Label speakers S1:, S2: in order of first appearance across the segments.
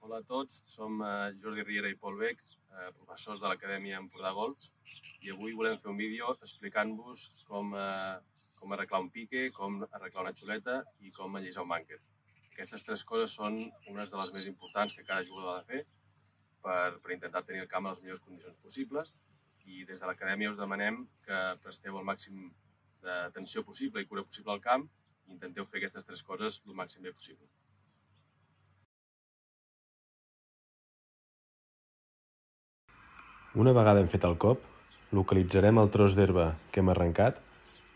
S1: Hola a tots, som Jordi Riera i Pol Bec, professors de l'Acadèmia Empordà Golf, i avui volem fer un vídeo explicant-vos com arreglar un pique, com arreglar una xuleta i com allisar un bànquer. Aquestes tres coses són unes de les més importants que cada jugador ha de fer per intentar tenir el camp en les millors condicions possibles, i des de l'Acadèmia us demanem que presteu el màxim d'atenció possible i cura possible al camp i intenteu fer aquestes tres coses el màxim bé possible.
S2: Una vegada hem fet el cop, localitzarem el tros d'herba que hem arrencat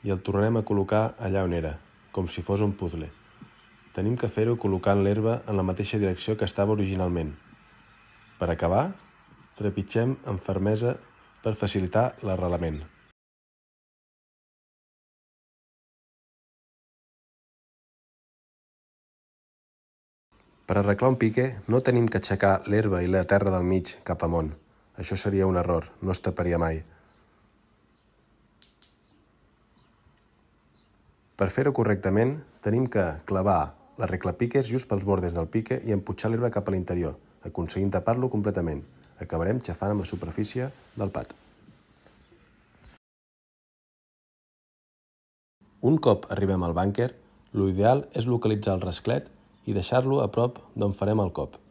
S2: i el tornarem a col·locar allà on era, com si fos un puzzle. Tenim que fer-ho col·locant l'herba en la mateixa direcció que estava originalment. Per acabar, trepitgem amb fermesa per facilitar l'arrelament. Per arreglar un pique no tenim que aixecar l'herba i la terra del mig cap amunt. Això seria un error, no es taparia mai. Per fer-ho correctament, tenim que clavar l'arreglapiques just pels bordes del pique i empujar l'herba cap a l'interior, aconseguint tapar-lo completament. Acabarem xafant amb la superfície del pat. Un cop arribem al bànquer, l'ideal és localitzar el rasclet i deixar-lo a prop d'on farem el cop,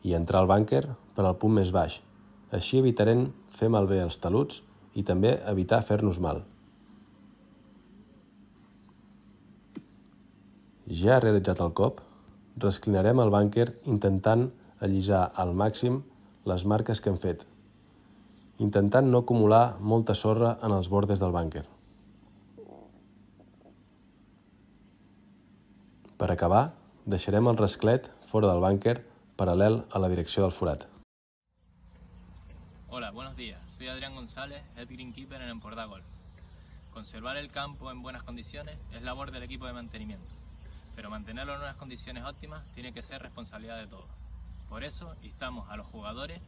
S2: i entrar al bànquer per al punt més baix. Així evitarem fer malbé els taluts i també evitar fer-nos mal. Ja realitzat el cop, resclinarem el bànquer intentant allisar al màxim les marques que hem fet, intentant no acumular molta sorra en els bordes del bànquer. Per acabar, deixarem el rasclet fora del bànquer paral·lel a la direcció del forat.
S3: Hola, buenos días. Soy Adrián González, Head Greenkeeper en Empordà Golf. Conservar el campo en buenas condiciones es labor del equipo de mantenimiento, pero mantenerlo en unas condiciones óptimas tiene que ser responsabilidad de todos. Por eso, instamos a los jugadores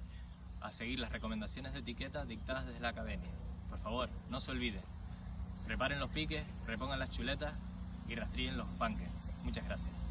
S3: a seguir las recomendaciones de etiqueta dictadas desde la academia. Por favor, no se olviden. Preparen los piques, repongan las chuletas y rastrillen los bànquers. Muchas gracias.